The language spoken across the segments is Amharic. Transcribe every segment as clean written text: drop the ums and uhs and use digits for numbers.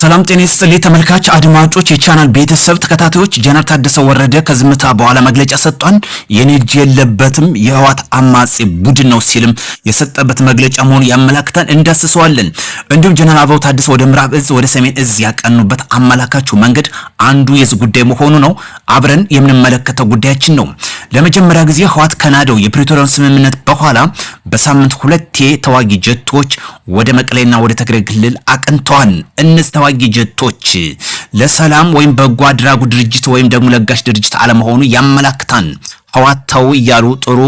ሰላም ጤና ይስጥልኝ ተመልካች አድማጮች የቻናል ቤተሰብ ተከታታዮች ጀነራል ታደሰ ወረደ ከዝምታ በኋላ መግለጫ ሰጥቷል። የኔ እጅ የለበትም የህወሓት አማጺ ቡድን ነው ሲልም የሰጠበት መግለጫ መሆኑ ያመላክታል። እንዳስሰዋለን። እንዲሁም ጀነራል አበባው ታደሰ ወደ ምዕራብ እዝ ወደ ሰሜን እዝ ያቀኑበት አመላካቹ መንገድ አንዱ የዚህ ጉዳይ መሆኑ ነው። አብረን የምንመለከተው ጉዳያችን ነው። ለመጀመሪያ ጊዜ ህወሓት ከናደው የፕሪቶሪያውን ስምምነት በኋላ በሳምንት ሁለቴ ተዋጊ ጀቶች ወደ መቀሌና ወደ ትግራይ ክልል አቅንተዋል። እነዚህ ተዋጊ ጀቶች ለሰላም ወይም በጎ አድራጎት ድርጅት ወይም ደግሞ ለጋሽ ድርጅት አለመሆኑ ያመላክታል። ህወሓት ተው እያሉ ጥሩ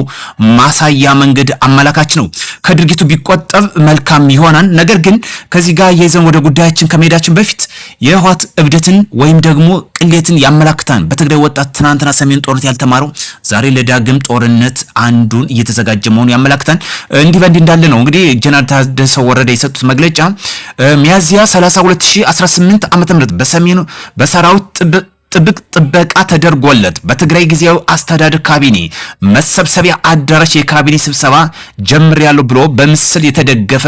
ማሳያ መንገድ አመላካች ነው። ከድርጊቱ ቢቆጠብ መልካም ይሆናል። ነገር ግን ከዚህ ጋር የይዘን ወደ ጉዳያችን ከመሄዳችን በፊት የህወሓት እብደትን ወይም ደግሞ ቅሌትን ያመላክታል። በትግራይ ወጣት ትናንትና ሰሜን ጦርነት ያልተማረው ዛሬ ለዳግም ጦርነት አንዱን እየተዘጋጀ መሆኑ ያመላክታል። እንዲህ በእንዲህ እንዳለ ነው እንግዲህ ጀነራል ታደሰ ወረደ የሰጡት መግለጫ ሚያዝያ 30 2018 ዓ.ም በሰሜኑ በሰራዊት ጥብቅ ጥበቃ ተደርጎለት በትግራይ ጊዜያዊ አስተዳደር ካቢኔ መሰብሰቢያ አዳራሽ የካቢኔ ስብሰባ ጀምሬያለሁ ብሎ በምስል የተደገፈ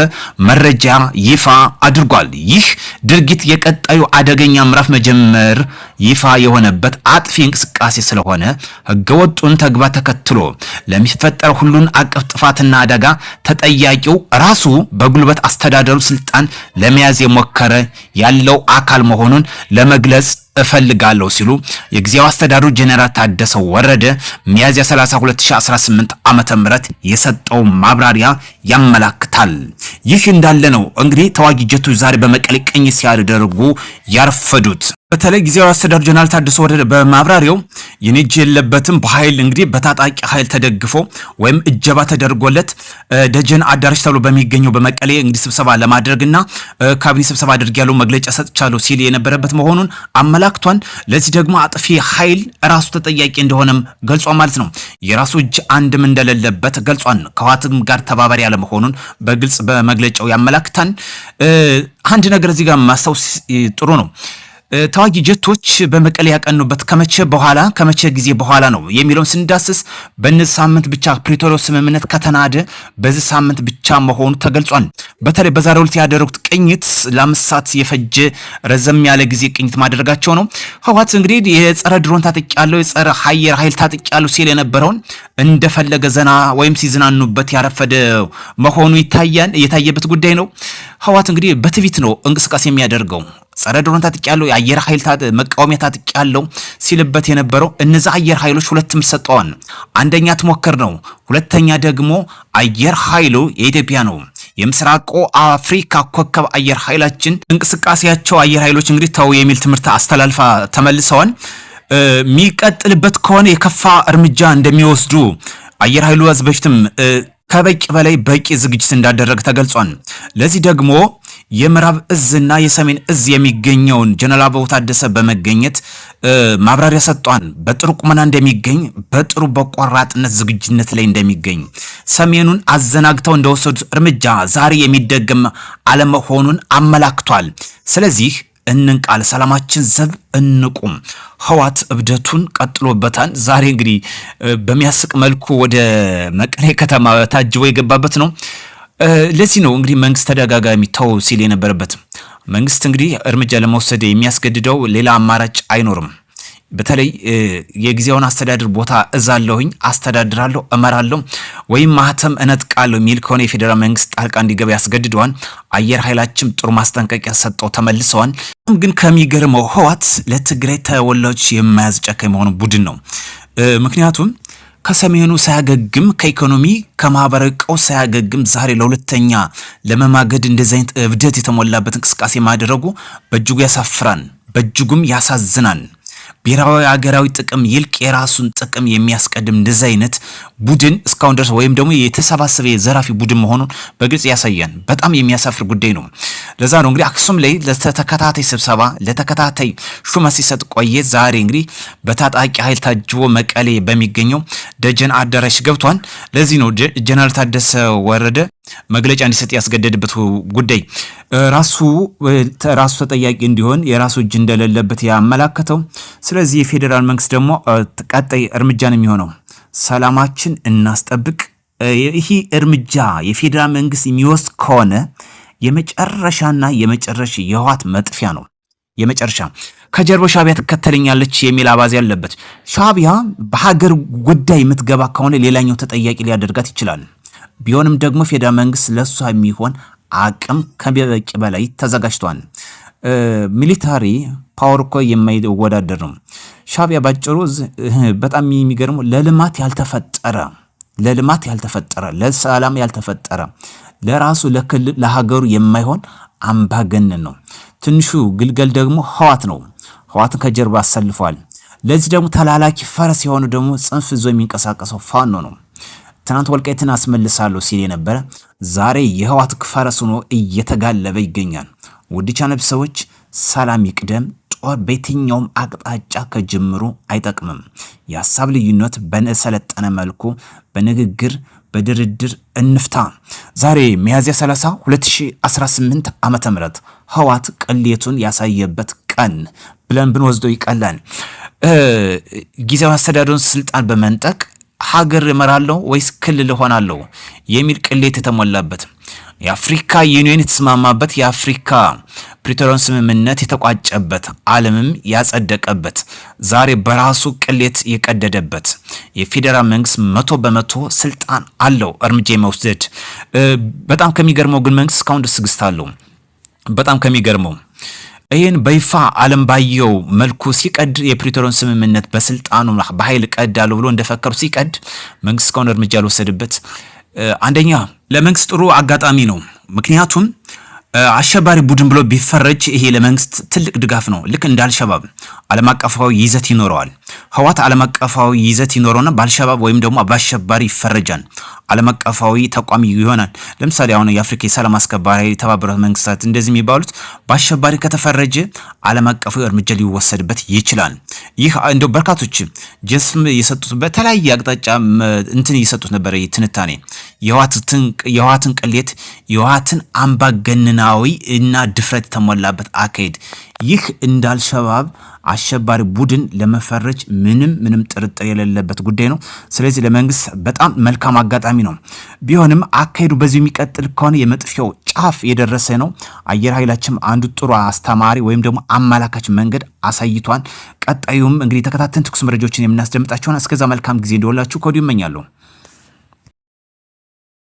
መረጃ ይፋ አድርጓል። ይህ ድርጊት የቀጣዩ አደገኛ ምዕራፍ መጀመር ይፋ የሆነበት አጥፊ እንቅስቃሴ ስለሆነ ህገወጡን ተግባር ተከትሎ ለሚፈጠር ሁሉን አቀፍ ጥፋትና አደጋ ተጠያቂው ራሱ በጉልበት አስተዳደሩ ስልጣን ለመያዝ የሞከረ ያለው አካል መሆኑን ለመግለጽ እፈልጋለሁ ሲሉ የጊዜያዊ አስተዳደሩ ጀነራል ታደሰ ወረደ ሚያዝያ 30 2018 ዓመተ ምህረት የሰጠው ማብራሪያ ያመላክታል። ይህ እንዳለ ነው እንግዲህ ተዋጊ ጀቶች ዛሬ በመቀሌ ቅኝት ሲያደርጉ ያርፈዱት። በተለይ ጊዜያዊ አስተዳደሩ ጀነራል ታደሰ ወረደ በማብራሪያው የኔ እጅ የለበትም በኃይል እንግዲህ በታጣቂ ኃይል ተደግፎ ወይም እጀባ ተደርጎለት ደጀን አዳራሽ ተብሎ በሚገኘው በመቀሌ እንግዲህ ስብሰባ ለማድረግና ካቢኔ ስብሰባ አድርጌያለሁ መግለጫ ሰጥቻለሁ ሲል የነበረበት መሆኑን አመላክቷል። ለዚህ ደግሞ አጥፊ ኃይል ራሱ ተጠያቂ እንደሆነም ገልጿል ማለት ነው። የራሱ እጅ አንድም እንደሌለበት ገልጿል። ከህወሓትም ጋር ተባባሪ ያለ መሆኑን በግልጽ በመግለጫው ያመላክታል። አንድ ነገር እዚህ ጋር ማስታወስ ጥሩ ነው። ተዋጊ ጀቶች በመቀሌ ያቀኑበት ከመቼ ጊዜ በኋላ ነው የሚለውን ስንዳስስ በእነዚህ ሳምንት ብቻ ፕሪቶሪያው ስምምነት ከተናደ በዚህ ሳምንት ብቻ መሆኑ ተገልጿል። በተለይ በዛሬው ዕለት ያደረጉት ቅኝት ለ5 ሰዓት የፈጀ ረዘም ያለ ጊዜ ቅኝት ማድረጋቸው ነው። ህወሓት እንግዲህ የጸረ ድሮን ታጥቂያለሁ የጸረ አየር ኃይል ታጥቂያለሁ ሲል የነበረውን እንደፈለገ ዘና ወይም ሲዝናኑበት ያረፈደ መሆኑ የታየበት ጉዳይ ነው። ህወሓት እንግዲህ በትዕቢት ነው እንቅስቃሴ የሚያደርገው። ጸረ ድሮን ታጥቂያለሁ የአየር ኃይል መቃወሚያ ታጥቂያለሁ ሲልበት የነበረው እነዚህ አየር ኃይሎች ሁለትም ሰጠዋል። አንደኛ ትሞክር ነው፣ ሁለተኛ ደግሞ አየር ኃይሉ የኢትዮጵያ ነው። የምስራቁ አፍሪካ ኮከብ አየር ኃይላችን እንቅስቃሴያቸው አየር ኃይሎች እንግዲህ ተው የሚል ትምህርት አስተላልፋ ተመልሰዋል። የሚቀጥልበት ከሆነ የከፋ እርምጃ እንደሚወስዱ አየር ኃይሉ በፊትም ከበቂ በላይ በቂ ዝግጅት እንዳደረገ ተገልጿል። ለዚህ ደግሞ የምዕራብ እዝና የሰሜን እዝ የሚገኘውን ጀነራል አበባው ታደሰ በመገኘት ማብራሪያ ሰጥቷል። በጥሩ ቁመና እንደሚገኝ በጥሩ በቆራጥነት ዝግጅነት ላይ እንደሚገኝ ሰሜኑን አዘናግተው እንደወሰዱት እርምጃ ዛሬ የሚደገም አለመሆኑን አመላክቷል። ስለዚህ እንንቃል፣ ሰላማችን ዘብ እንቁም። ህወሓት እብደቱን ቀጥሎበታል። ዛሬ እንግዲህ በሚያስቅ መልኩ ወደ መቀሌ ከተማ ታጅቦ የገባበት ነው። ለዚህ ነው እንግዲህ መንግስት ተደጋጋሚ ተው ሲል የነበረበት። መንግስት እንግዲህ እርምጃ ለመውሰድ የሚያስገድደው ሌላ አማራጭ አይኖርም። በተለይ የጊዜውን አስተዳደር ቦታ እዛለሁኝ አስተዳድራለሁ እመራለሁ ወይም ማህተም እነጥቃለሁ የሚል ከሆነ የፌዴራል መንግስት ጣልቃ እንዲገባ ያስገድደዋል። አየር ኃይላችን ጥሩ ማስጠንቀቂያ ሰጠው ተመልሰዋል። ግን ከሚገርመው ህወሓት ለትግራይ ተወላጆች የማያዝ ጨካኝ መሆኑ ቡድን ነው። ምክንያቱም ከሰሜኑ ሳያገግም ከኢኮኖሚ ከማህበራዊ ቀውስ ሳያገግም ዛሬ ለሁለተኛ ለመማገድ እንደዚህ አይነት እብደት የተሞላበት እንቅስቃሴ ማድረጉ በእጅጉ ያሳፍራል፣ በእጅጉም ያሳዝናል። ብሔራዊ ሀገራዊ ጥቅም ይልቅ የራሱን ጥቅም የሚያስቀድም እንደዚህ አይነት ቡድን እስካሁን ድረስ ወይም ደግሞ የተሰባሰበ የዘራፊ ቡድን መሆኑን በግልጽ ያሳያል። በጣም የሚያሳፍር ጉዳይ ነው። ለዛ ነው እንግዲህ አክሱም ላይ ለተከታታይ ስብሰባ ለተከታታይ ሹመት ሲሰጥ ቆየ። ዛሬ እንግዲህ በታጣቂ ኃይል ታጅቦ መቀሌ በሚገኘው ደጀን አዳራሽ ገብቷል። ለዚህ ነው ጀነራል ታደሰ ወረደ መግለጫ እንዲሰጥ ያስገደደበት ጉዳይ ራሱ ተጠያቂ እንዲሆን የራሱ እጅ እንደሌለበት ያመላከተው። ስለዚህ የፌዴራል መንግስት ደግሞ ቀጣይ እርምጃ ነው የሚሆነው። ሰላማችን እናስጠብቅ። ይህ እርምጃ የፌዴራል መንግስት የሚወስድ ከሆነ የመጨረሻና የህወሓት መጥፊያ ነው። የመጨረሻ ከጀርባው ሻዕቢያ ትከተለኛለች የሚል አባዜ ያለበት። ሻዕቢያ በሀገር ጉዳይ የምትገባ ከሆነ ሌላኛው ተጠያቂ ሊያደርጋት ይችላል። ቢሆንም ደግሞ ፌዴራል መንግስት ለሷ የሚሆን አቅም ከበቂ በላይ ተዘጋጅቷል። ሚሊታሪ ፓወር እኮ የማይወዳደር ነው። ሻዕቢያ ባጭሩ በጣም የሚገርመው ለልማት ያልተፈጠረ ለሰላም ያልተፈጠረ ለራሱ ለክልል ለሀገሩ የማይሆን አምባገነን ነው። ትንሹ ግልገል ደግሞ ህዋት ነው። ህዋትን ከጀርባ አሰልፏል። ለዚህ ደግሞ ተላላኪ ፈረስ የሆኑ ደግሞ ጽንፍ ይዞ የሚንቀሳቀሰው ፋኖ ነው። ትናንት ወልቃይትን አስመልሳለሁ ሲል የነበረ ዛሬ የህዋት ፈረስ ሆኖ እየተጋለበ ይገኛል። ውድ ቻናል ሰዎች ሰላም ይቅደም። ጦር በየትኛውም አቅጣጫ ከጅምሩ አይጠቅምም። የሀሳብ ልዩነት በሰለጠነ መልኩ በንግግር በድርድር እንፍታ። ዛሬ ሚያዝያ 30 2018 ዓመተ ምህረት ህዋት ቅሌቱን ያሳየበት ቀን ብለን ብንወስደው ይቀላል። ጊዜያዊ አስተዳደሩን ስልጣን በመንጠቅ ሀገር እመራለሁ ወይስ ክልል ሆናለሁ የሚል ቅሌት የተሞላበት የአፍሪካ ዩኒየን የተስማማበት የአፍሪካ ፕሪቶሪያን ስምምነት የተቋጨበት ዓለምም ያጸደቀበት ዛሬ በራሱ ቅሌት የቀደደበት የፌዴራል መንግስት 100% ስልጣን አለው እርምጃ የመውሰድ። በጣም ከሚገርመው ግን መንግስት እስካሁን ድረስ ትዕግስት አለው። በጣም ከሚገርመው ይህን በይፋ ዓለም ባየው መልኩ ሲቀድ የፕሪቶሪያን ስምምነት በስልጣኑ በኃይል ቀዳለሁ ብሎ እንደፈከሩ ሲቀድ መንግስት እስካሁን እርምጃ አልወሰደበት። አንደኛ ለመንግስት ጥሩ አጋጣሚ ነው። ምክንያቱም አሸባሪ ቡድን ብሎ ቢፈረጅ ይሄ ለመንግስት ትልቅ ድጋፍ ነው። ልክ እንደ አልሸባብ ዓለም አቀፋዊ ይዘት ይኖረዋል። ህዋት ዓለም አቀፋዊ ይዘት ይኖረውና በአልሸባብ ወይም ደግሞ በአሸባሪ ይፈረጃል። ዓለም አቀፋዊ ተቋም ይሆናል። ለምሳሌ አሁን የአፍሪካ የሰላም አስከባሪ የተባበሩት መንግስታት እንደዚህ የሚባሉት በአሸባሪ ከተፈረጀ ዓለም አቀፋዊ እርምጃ ሊወሰድበት ይችላል። ይህ እንደው በርካቶች ጀስም የሰጡት በተለያየ አቅጣጫ እንትን እየሰጡት ነበር። ትንታኔ የህዋትን ቅሌት የህዋትን አምባገነናዊ እና ድፍረት የተሞላበት አካሄድ ይህ እንደ አልሸባብ አሸባሪ ቡድን ለመፈረጅ ምንም ጥርጥር የሌለበት ጉዳይ ነው። ስለዚህ ለመንግስት በጣም መልካም አጋጣሚ ነው። ቢሆንም አካሄዱ በዚህ የሚቀጥል ከሆነ የመጥፊያው ጫፍ የደረሰ ነው። አየር ኃይላችን አንዱ ጥሩ አስተማሪ ወይም ደግሞ አመላካች መንገድ አሳይቷል። ቀጣዩም እንግዲህ ተከታተን ትኩስ መረጃዎችን የምናስደምጣችሁና እስከዛ መልካም ጊዜ እንዲወላችሁ ከወዲሁ እመኛለሁ።